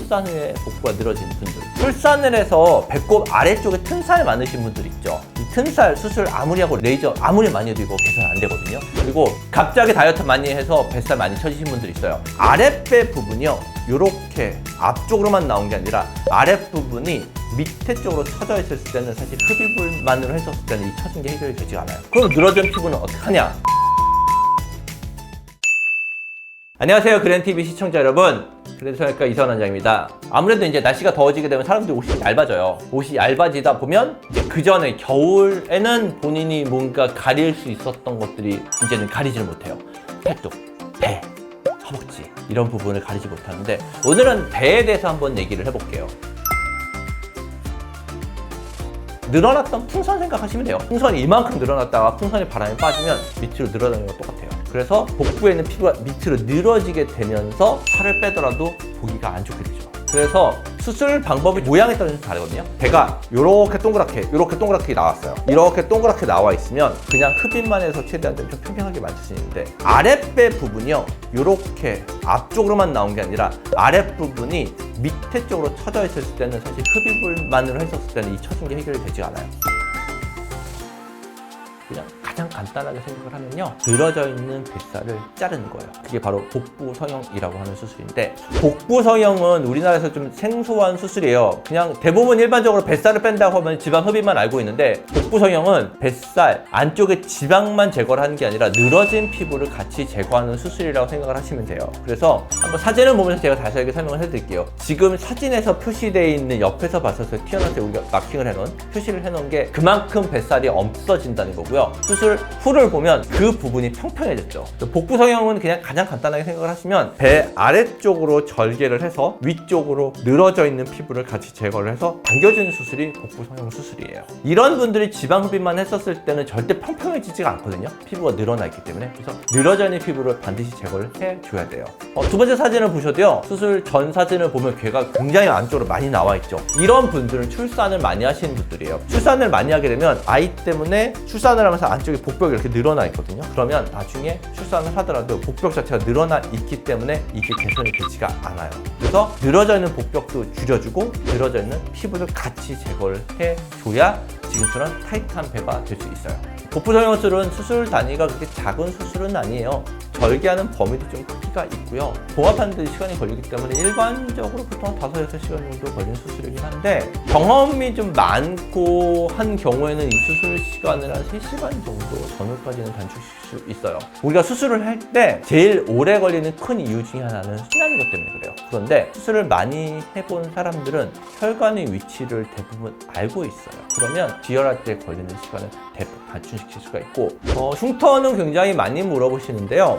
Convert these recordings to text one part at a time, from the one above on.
출산 후에 복부가 늘어진 분들, 출산을 해서 배꼽 아래쪽에 튼살 많으신 분들 있죠. 이 튼살 수술 아무리 하고 레이저 아무리 많이 해도 이거 개선 안 되거든요. 그리고 갑자기 다이어트 많이 해서 뱃살 많이 쳐지신 분들 있어요. 아랫배 부분이요, 요렇게 앞쪽으로만 나온 게 아니라 아랫부분이 밑에 쪽으로 처져 있을 때는 사실 흡입을만으로 했었을 때는 이 처진 게 해결이 되지 않아요. 그럼 늘어진 피부는 어떻게 하냐? 안녕하세요, 그랜TV 시청자 여러분. 그랜성형외과 이서원 원장입니다. 아무래도 이제 날씨가 더워지게 되면 사람들이 옷이 얇아져요. 옷이 얇아지다 보면 이제 그 전에 겨울에는 본인이 뭔가 가릴 수 있었던 것들이 이제는 가리지를 못해요. 팔뚝, 배, 허벅지 이런 부분을 가리지 못하는데, 오늘은 배에 대해서 한번 얘기를 해볼게요. 늘어났던 풍선 생각하시면 돼요. 풍선이 이만큼 늘어났다가 풍선이 바람에 빠지면 밑으로 늘어나는 거 똑같아요. 그래서 복부에 있는 피부가 밑으로 늘어지게 되면서 살을 빼더라도 보기가 안 좋게 되죠. 그래서 수술 방법이 모양에 따라서 다르거든요. 배가 이렇게 동그랗게 나왔어요. 이렇게 동그랗게 나와 있으면 그냥 흡입만 해서 최대한 좀 평평하게 만들 수 있는데, 아랫배 부분이요, 이렇게 앞쪽으로만 나온 게 아니라 아랫부분이 밑에 쪽으로 처져 있을 때는 사실 흡입을만으로 했었을 때는 이 처진 게 해결이 되지 않아요. 그냥 가장 간단하게 생각을 하면요, 늘어져 있는 뱃살을 자르는 거예요. 그게 바로 복부 성형이라고 하는 수술인데, 복부 성형은 우리나라에서 좀 생소한 수술이에요. 그냥 대부분 일반적으로 뱃살을 뺀다고 하면 지방 흡입만 알고 있는데, 복부 성형은 뱃살 안쪽에 지방만 제거를 하는 게 아니라 늘어진 피부를 같이 제거하는 수술이라고 생각을 하시면 돼요. 그래서 한번 사진을 보면서 제가 자세하게 설명을 해드릴게요. 지금 사진에서 표시되어 있는, 옆에서 봤을 때 튀어나와서 우리가 마킹을 해놓은, 표시를 해놓은 게 그만큼 뱃살이 없어진다는 거고요. 수술 후를 보면 그 부분이 평평해졌죠. 복부 성형은 그냥 가장 간단하게 생각을 하시면 배 아래쪽으로 절개를 해서 위쪽으로 늘어져 있는 피부를 같이 제거를 해서 당겨주는 수술이 복부 성형 수술이에요. 이런 분들이 지방 흡입만 했었을 때는 절대 평평해지지가 않거든요. 피부가 늘어나 있기 때문에. 그래서 늘어져 있는 피부를 반드시 제거를 해줘야 돼요. 두 번째 사진을 보셔도요, 수술 전 사진을 보면 괴가 굉장히 안쪽으로 많이 나와 있죠. 이런 분들은 출산을 많이 하시는 분들이에요. 출산을 많이 하게 되면 아이 때문에 출산을 하면서 안쪽에 복벽이 이렇게 늘어나 있거든요. 그러면 나중에 출산을 하더라도 복벽 자체가 늘어나 있기 때문에 이게 개선이 되지가 않아요. 그래서 늘어져 있는 복벽도 줄여주고 늘어져 있는 피부를 같이 제거를 해줘야 지금처럼 타이트한 배가 될 수 있어요. 복부 성형술은 수술 단위가 그렇게 작은 수술은 아니에요. 절개하는 범위도 좀 크기가 있고요. 봉합하는 데 시간이 걸리기 때문에 일반적으로 보통 5-6시간 정도 걸리는 수술이긴 한데, 경험이 좀 많고 한 경우에는 이 수술 시간을 한 3시간 정도 전후까지는 단축시킬 수 있어요. 우리가 수술을 할 때 제일 오래 걸리는 큰 이유 중에 하나는 순환인 것 때문에 그래요. 그런데 수술을 많이 해본 사람들은 혈관의 위치를 대부분 알고 있어요. 그러면 지혈할 때 걸리는 시간을 대폭 단축시킬 수가 있고, 흉터는 굉장히 많이 물어보시는데요.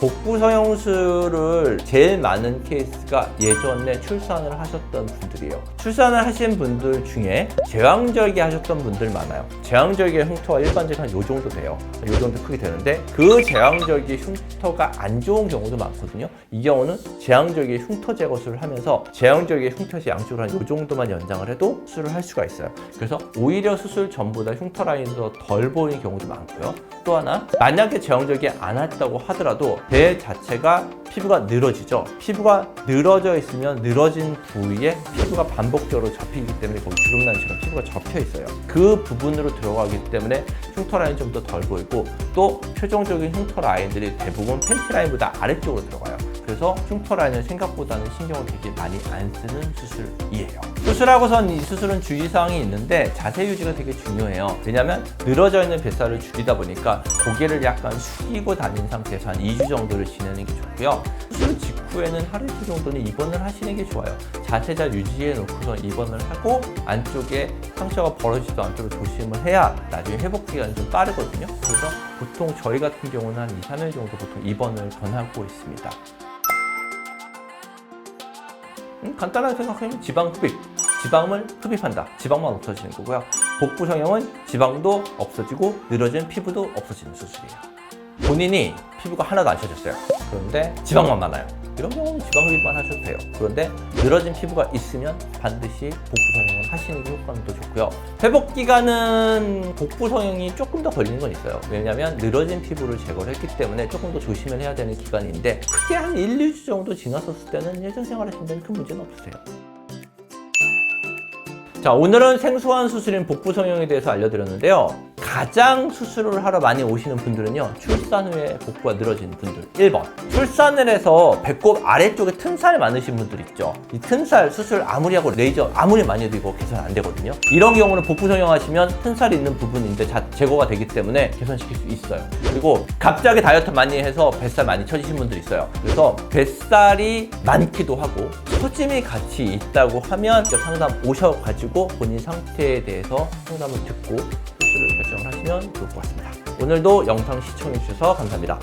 복부 성형술을 제일 많은 케이스가 예전에 출산을 하셨던 분들이에요. 출산을 하신 분들 중에 제왕절개 하셨던 분들 많아요. 제왕절개 흉터가 일반적으로 한 요 정도 돼요. 요 정도 크게 되는데, 그 제왕절개 흉터가 안 좋은 경우도 많거든요. 이 경우는 제왕절개 흉터 제거술을 하면서 제왕절개 흉터에서 양쪽으로 한 요 정도만 연장을 해도 수술을 할 수가 있어요. 그래서 오히려 수술 전보다 흉터 라인이 더 덜 보이는 경우도 많고요. 또 하나, 만약에 제왕절개 안 했다고 하더라도 배 자체가 피부가 늘어지죠. 피부가 늘어져 있으면 늘어진 부위에 피부가 반복적으로 접히기 때문에 거기 주름라인처럼 피부가 접혀 있어요. 그 부분으로 들어가기 때문에 흉터 라인이 좀 더 덜 보이고, 또 최종적인 흉터 라인들이 대부분 팬티 라인보다 아래쪽으로 들어가요. 그래서 흉터 라인을 생각보다는 신경을 되게 많이 안 쓰는 수술이에요. 수술하고선 이 수술은 주의사항이 있는데 자세 유지가 되게 중요해요. 왜냐면 늘어져 있는 뱃살을 줄이다 보니까 고개를 약간 숙이고 다닌 상태에서 한 2주 정도를 지내는 게 좋고요. 수술 직후에는 하루 이틀 정도는 입원을 하시는 게 좋아요. 자세 잘 유지해 놓고서 입원을 하고 안쪽에 상처가 벌어지지도 않도록 조심을 해야 나중에 회복 기간이 좀 빠르거든요. 그래서 보통 저희 같은 경우는 한 2-3일 정도 보통 입원을 권하고 있습니다. 간단하게 생각하면 지방 흡입, 지방을 흡입한다. 지방만 없어지는 거고요. 복부 성형은 지방도 없어지고 늘어진 피부도 없어지는 수술이에요. 본인이 피부가 하나도 안 처졌어요. 그런데 지방만 많아요. 이런 경우는 지방 흡입만 하셔도 돼요. 그런데 늘어진 피부가 있으면 반드시 복부 성형을 하시는 게 효과는 더 좋고요. 회복 기간은 복부 성형이 조금 더 걸리는 건 있어요. 왜냐하면 늘어진 피부를 제거를 했기 때문에 조금 더 조심을 해야 되는 기간인데 크게 한 1, 2주 정도 지났었을 때는 예전 생활하시는 데는 큰 문제는 없으세요. 자, 오늘은 생소한 수술인 복부 성형에 대해서 알려드렸는데요. 가장 수술을 하러 많이 오시는 분들은요, 출산 후에 복부가 늘어진 분들. 1번, 출산을 해서 배꼽 아래쪽에 튼살 많으신 분들 있죠. 이 튼살 수술 아무리 하고 레이저 아무리 많이 해도 이거 개선 안 되거든요. 이런 경우는 복부 성형하시면 튼살이 있는 부분인데 제거가 되기 때문에 개선시킬 수 있어요. 그리고 갑자기 다이어트 많이 해서 뱃살 많이 처지신 분들 있어요. 그래서 뱃살이 많기도 하고 처짐이 같이 있다고 하면 직접 상담 오셔가지고 본인 상태에 대해서 상담을 듣고 수술을 결정을 하시면 좋을 것 같습니다. 오늘도 영상 시청해주셔서 감사합니다.